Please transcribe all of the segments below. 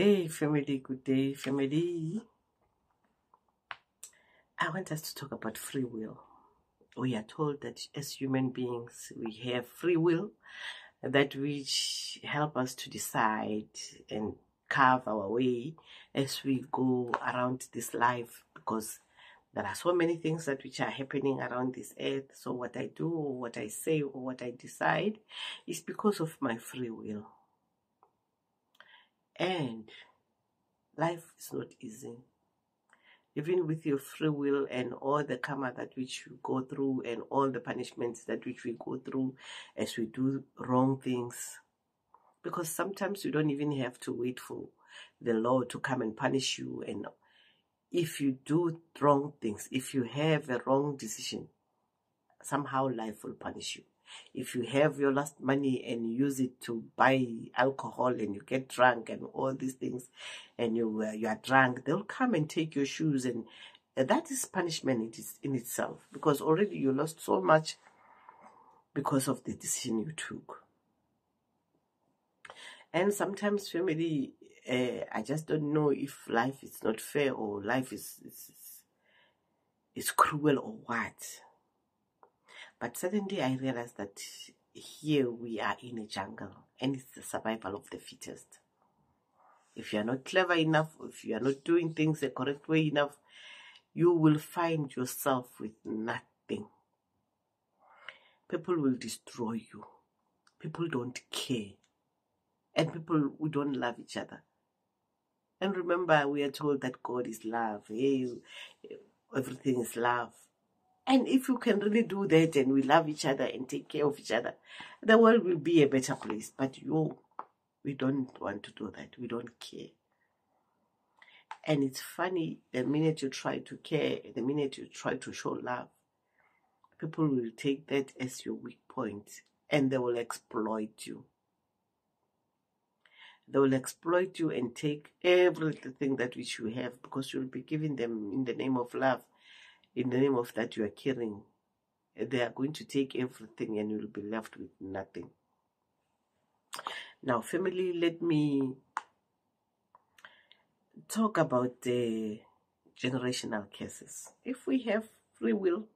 Good day, family. I want us to talk about free will. We are told that as human beings, we have free will, that which help us to decide and carve our way as we go around this life, because there are so many things that which are happening around this earth. So what I do, or what I say, or what I decide is because of my free will. And life is not easy. Even with your free will and all the karma that which you go through and all the punishments that which we go through as we do wrong things. Because sometimes you don't even have to wait for the law to come and punish you. And if you do wrong things, if you have a wrong decision, somehow life will punish you. If you have your last money and use it to buy alcohol and you get drunk and all these things, and you are drunk, they'll come and take your shoes, and that is punishment in itself, because already you lost so much because of the decision you took. And sometimes, family, I just don't know if life is not fair or life is cruel or what. But suddenly I realized that here we are in a jungle, and it's the survival of the fittest. If you are not clever enough, if you are not doing things the correct way enough, you will find yourself with nothing. People will destroy you. People don't care. And people who don't love each other. And remember, we are told that God is love. Hey, everything is love. And if you can really do that and we love each other and take care of each other, the world will be a better place. But we don't want to do that. We don't care. And it's funny, the minute you try to care, the minute you try to show love, people will take that as your weak point and they will exploit you. They will exploit you and take everything that which you have, because you'll be giving them in the name of love. In the name of that you are caring, they are going to take everything and you'll be left with nothing. Now, family, let me talk about the generational curses. If we have free will,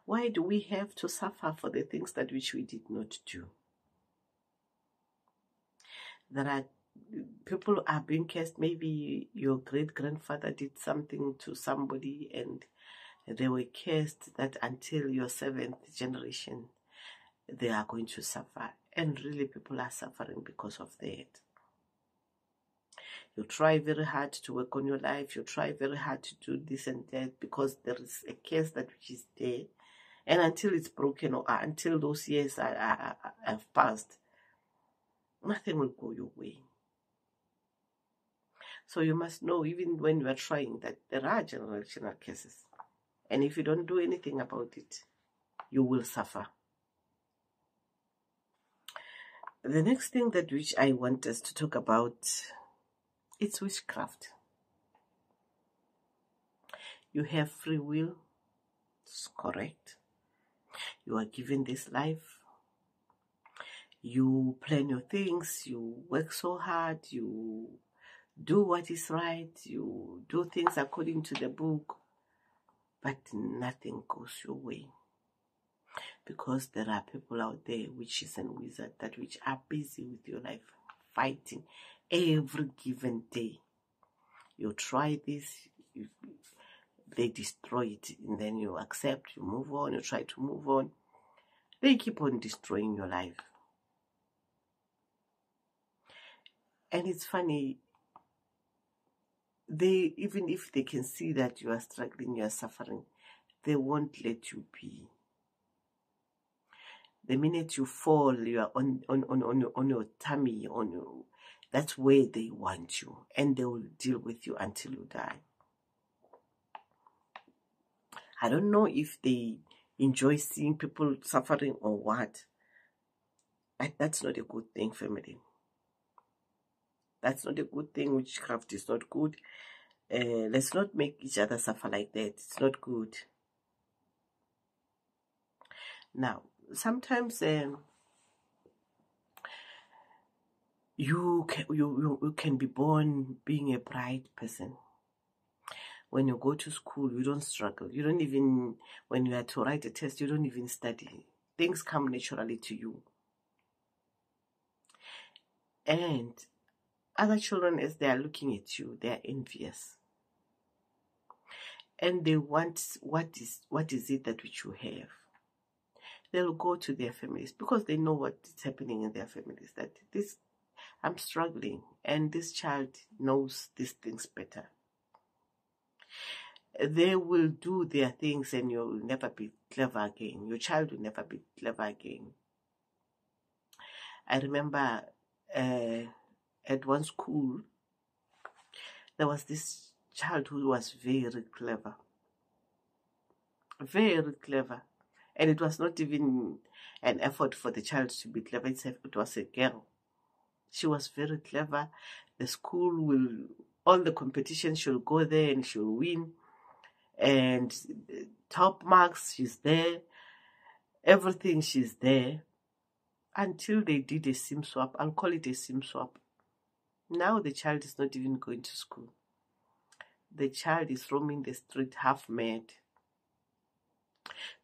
why do we have to suffer for the things that which we did not do? There are people are being cursed. Maybe your great-grandfather did something to somebody and they were cursed that until your 7th generation, they are going to suffer. And really, people are suffering because of that. You try very hard to work on your life. You try very hard to do this and that because there is a curse that which is there. And until it's broken or until those years have passed, nothing will go your way. So you must know, even when you are trying, that there are generational curses. And if you don't do anything about it, you will suffer. The next thing that which I want us to talk about, it's witchcraft. You have free will. It's correct. You are given this life. You plan your things. You work so hard. You do what is right. You do things according to the book. But nothing goes your way. Because there are people out there, witches and wizards, that which are busy with your life, fighting every given day. You try this, they destroy it, and then you accept, you move on, you try to move on. They keep on destroying your life. And it's funny, even if they can see that you are struggling, you are suffering, they won't let you be. The minute you fall, you are on your tummy, that's where they want you, and they will deal with you until you die. I don't know if they enjoy seeing people suffering or what, but that's not a good thing, family. That's not a good thing. Witchcraft is not good. Let's not make each other suffer like that. It's not good. Now, sometimes You can be born being a bright person. When you go to school, you don't struggle. You don't even, when you are to write a test, you don't even study. Things come naturally to you. And other children, as they are looking at you, they are envious. And they want, what is it that which you have? They'll go to their families because they know what is happening in their families, that this, I'm struggling, and this child knows these things better. They will do their things and you'll never be clever again. Your child will never be clever again. I remember at one school, there was this child who was very clever. Very clever. And it was not even an effort for the child to be clever. It was a girl. She was very clever. The school will, all the competitions, she'll go there and she'll win. And top marks, she's there. Everything, she's there. Until they did a SIM swap. I'll call it a SIM swap. Now the child is not even going to school. The child is roaming the street half mad.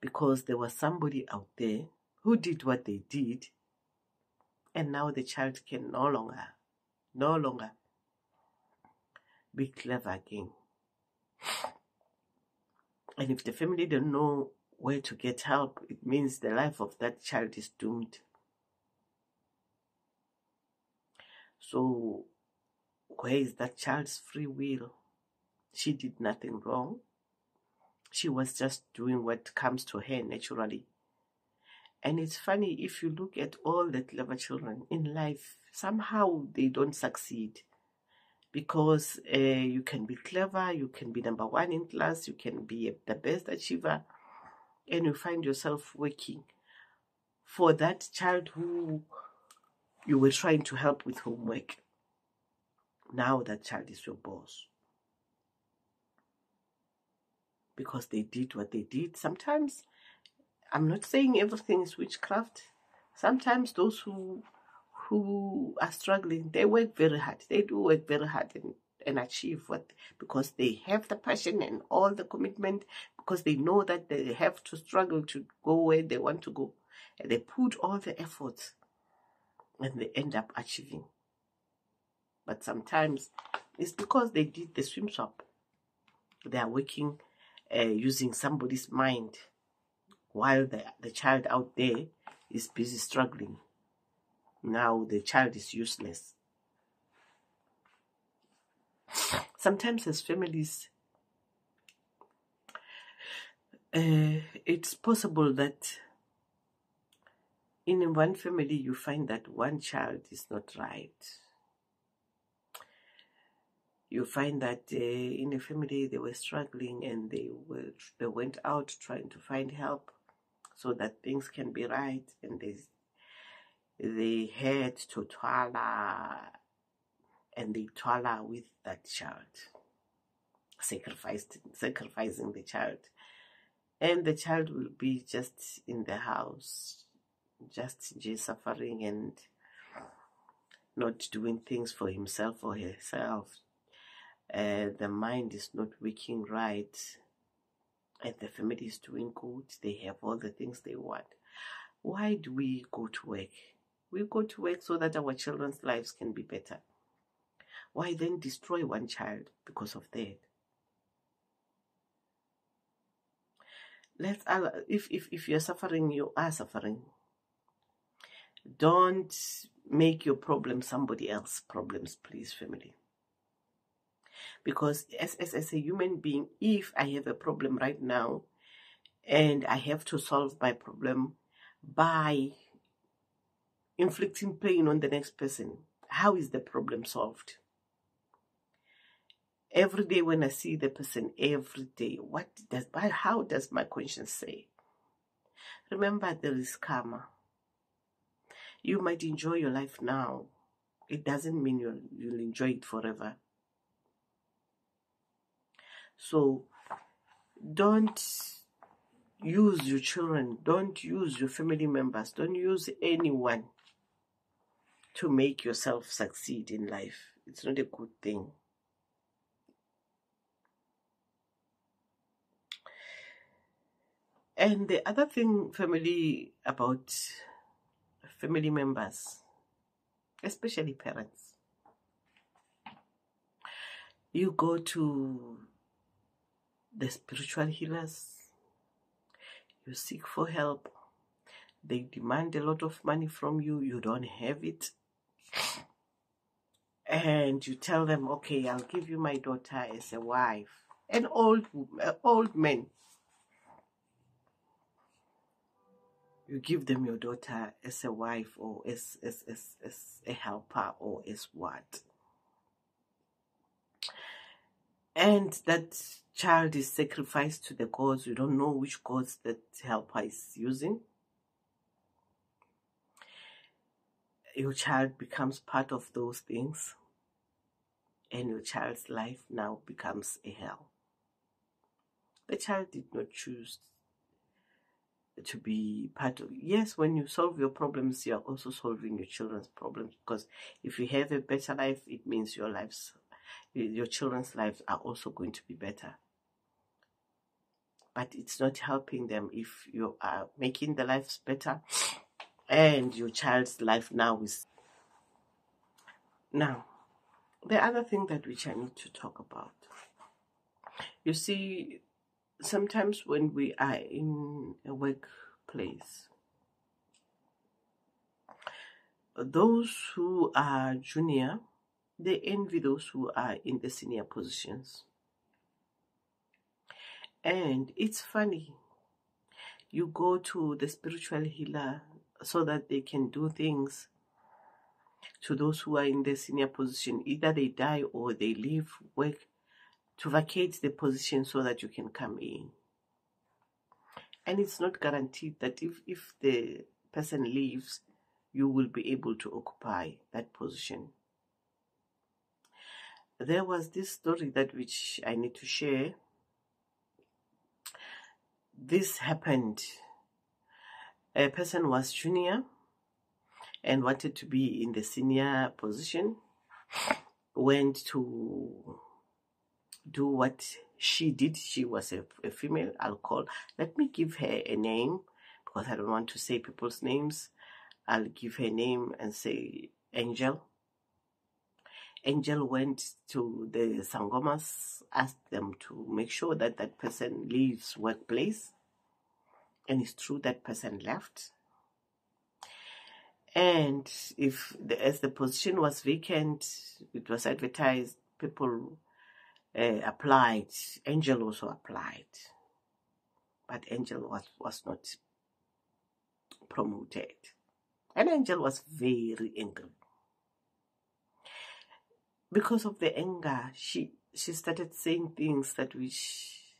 Because there was somebody out there who did what they did. And now the child can no longer be clever again. And if the family don't know where to get help, it means the life of that child is doomed. So where is that child's free will? She did nothing wrong. She was just doing what comes to her naturally. And it's funny, if you look at all the clever children in life, somehow they don't succeed. Because you can be clever, you can be number one in class, you can be the best achiever, and you find yourself working for that child who you were trying to help with homework. Now that child is your boss. Because they did what they did. Sometimes, I'm not saying everything is witchcraft. Sometimes those who are struggling, they work very hard. They do work very hard and achieve what, because they have the passion and all the commitment, because they know that they have to struggle to go where they want to go. And they put all the efforts and they end up achieving. But sometimes it's because they did the swim swap. They are working using somebody's mind while the child out there is busy struggling. Now the child is useless. Sometimes as families, it's possible that in one family you find that one child is not right. You find that in a family they were struggling and they went out trying to find help so that things can be right, and they had to twala, and they twala with that child, sacrificing the child, and the child will be just in the house, just suffering and not doing things for himself or herself. The mind is not working right, and the family is doing good. They have all the things they want. Why do we go to work? We go to work so that our children's lives can be better. Why then destroy one child because of that? If you're suffering, you are suffering. Don't make your problem somebody else's problems, please, family. Because as a human being, if I have a problem right now and I have to solve my problem by inflicting pain on the next person, how is the problem solved? Every day when I see the person, every day, how does my conscience say? Remember, there is karma. You might enjoy your life now. It doesn't mean you'll enjoy it forever. So don't use your children, don't use your family members, don't use anyone to make yourself succeed in life. It's not a good thing. And the other thing, about family members, especially parents, you go to the spiritual healers, you seek for help, they demand a lot of money from you, you don't have it, and you tell them, okay, I'll give you my daughter as a wife. An old man, you give them your daughter as a wife, or as a helper, or as what? And that child is sacrificed to the gods. You don't know which gods that helper is using. Your child becomes part of those things, and your child's life now becomes a hell. The child did not choose to be part of. Yes, when you solve your problems, you are also solving your children's problems, because if you have a better life, it means your children's lives are also going to be better. But it's not helping them if you are making the lives better and your child's life now is. Now, the other thing that which I need to talk about, you see, sometimes when we are in a workplace, those who are junior, they envy those who are in the senior positions. And it's funny, you go to the spiritual healer so that they can do things to those who are in the senior position. Either they die or they leave work to vacate the position so that you can come in. And it's not guaranteed that if the person leaves, you will be able to occupy that position. There was this story that which I need to share. This happened. A person was junior and wanted to be in the senior position, went to do what she did. She was a female. Let me give her a name, because I don't want to say people's names. I'll give her name and say Angel. Angel went to the Sangomas, asked them to make sure that that person leaves workplace. And it's true, that person left. And as the position was vacant, it was advertised, people applied. Angel also applied. But Angel was not promoted. And Angel was very angry. Because of the anger, she started saying things that which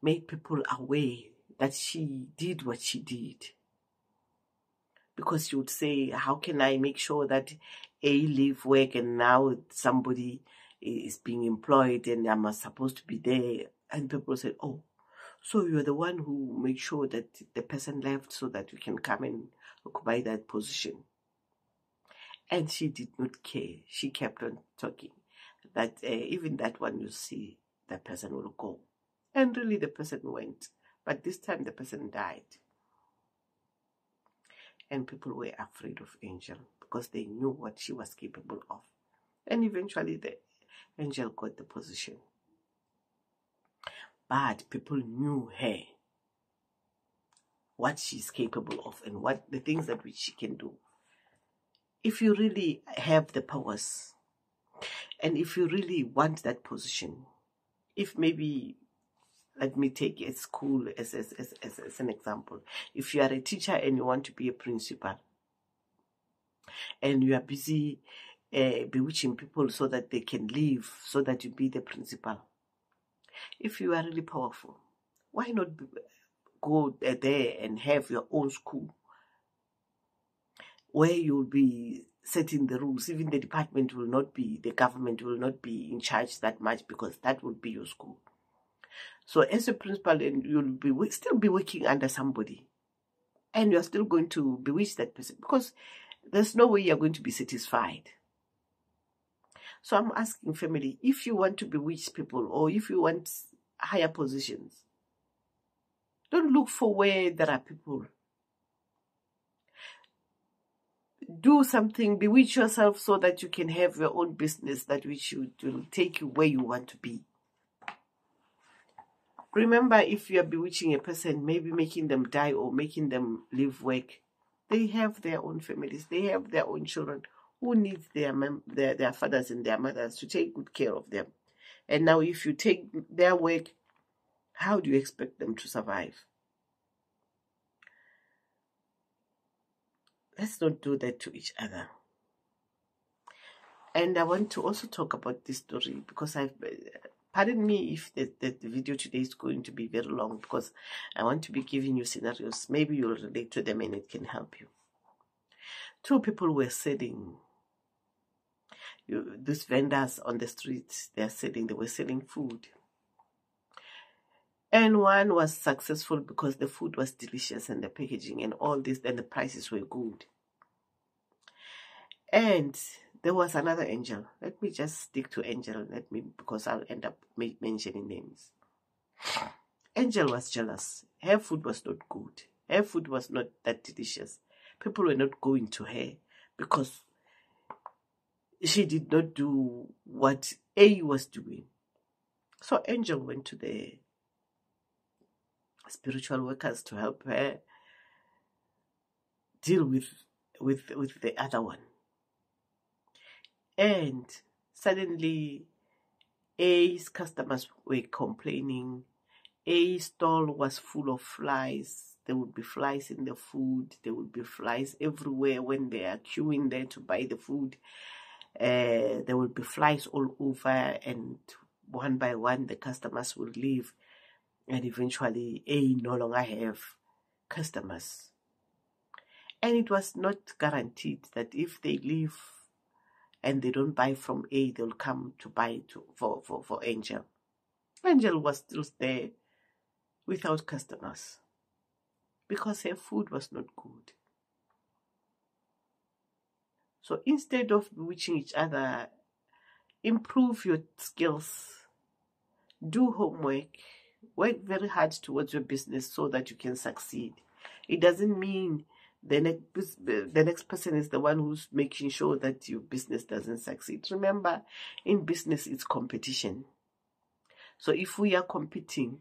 made people aware that she did what she did. Because she would say, how can I make sure that A leave work and now somebody is being employed and I'm supposed to be there? And people said, oh, so you're the one who made sure that the person left so that you can come and occupy that position. And she did not care. She kept on talking. That even that one, you see, the person will go. And really the person went. But this time the person died. And people were afraid of Angel because they knew what she was capable of. And eventually the Angel got the position. But people knew her, what she's capable of and what the things that which she can do. If you really have the powers, and if you really want that position, if maybe, let me take a school as an example. If you are a teacher and you want to be a principal, and you are busy bewitching people so that they can leave, so that you be the principal. If you are really powerful, why not go there and have your own school where you'll be setting the rules? Even the government will not be in charge that much, because that will be your school. So as a principal, and you'll still be working under somebody, and you're still going to bewitch that person, because there's no way you're going to be satisfied. So I'm asking family, if you want to bewitch people or if you want higher positions, don't look for where there are people. Do something, bewitch yourself so that you can have your own business that which will take you where you want to be. Remember, if you are bewitching a person, maybe making them die or making them leave work, they have their own families, they have their own children who need their fathers and their mothers to take good care of them. And now if you take their work, how do you expect them to survive? Let's not do that to each other. And I want to also talk about this story because pardon me if the video today is going to be very long, because I want to be giving you scenarios. Maybe you'll relate to them and it can help you. Two people were selling, these vendors on the streets, they were selling food. And one was successful because the food was delicious and the packaging and all this, and the prices were good. And there was another angel. Let me just stick to angel. Because I'll end up mentioning names. Angel was jealous. Her food was not good. Her food was not that delicious. People were not going to her because she did not do what A was doing. So Angel went to the spiritual workers to help her deal with the other one. And suddenly A's customers were complaining. A's stall was full of flies. There would be flies in the food. There would be flies everywhere when they are queuing there to buy the food. There would be flies all over, and one by one the customers would leave, and eventually A no longer have customers. And it was not guaranteed that if they leave and they don't buy from A, they'll come to buy for Angel. Angel was still there without customers because her food was not good. So instead of bewitching each other, improve your skills, do homework, work very hard towards your business so that you can succeed. It doesn't mean the next person is the one who's making sure that your business doesn't succeed. Remember, in business, it's competition. So if we are competing,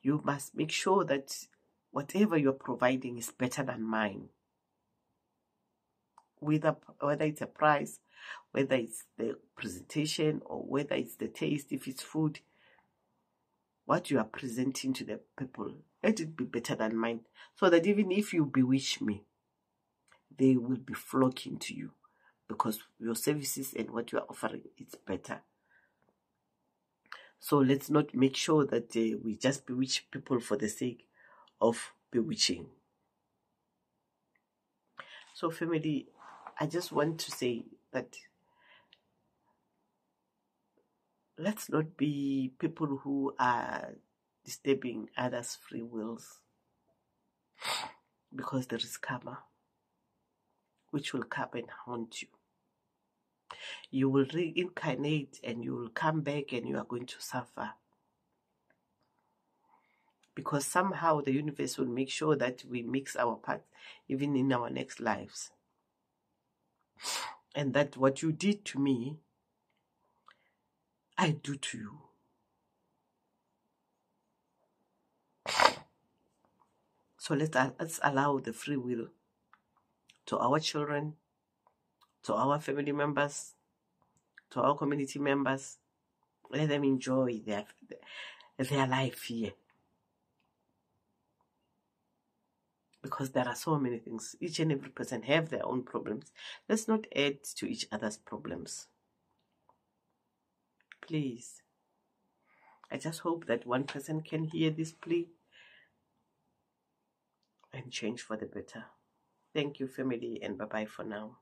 you must make sure that whatever you're providing is better than mine. Whether it's a price, whether it's the presentation, or whether it's the taste, if it's food, what you are presenting to the people, let it be better than mine, so that even if you bewitch me, they will be flocking to you because your services and what you are offering, it's better. So let's not make sure that we just bewitch people for the sake of bewitching. So family, I just want to say that let's not be people who are disturbing others' free wills, because there is karma which will come and haunt you. You will reincarnate and you will come back and you are going to suffer, because somehow the universe will make sure that we mix our parts even in our next lives, and that what you did to me, I do to you. So let's allow the free will to our children, to our family members, to our community members. Let them enjoy their life here. Because there are so many things. Each and every person have their own problems. Let's not add to each other's problems. Please. I just hope that one person can hear this plea and change for the better. Thank you, family, and bye-bye for now.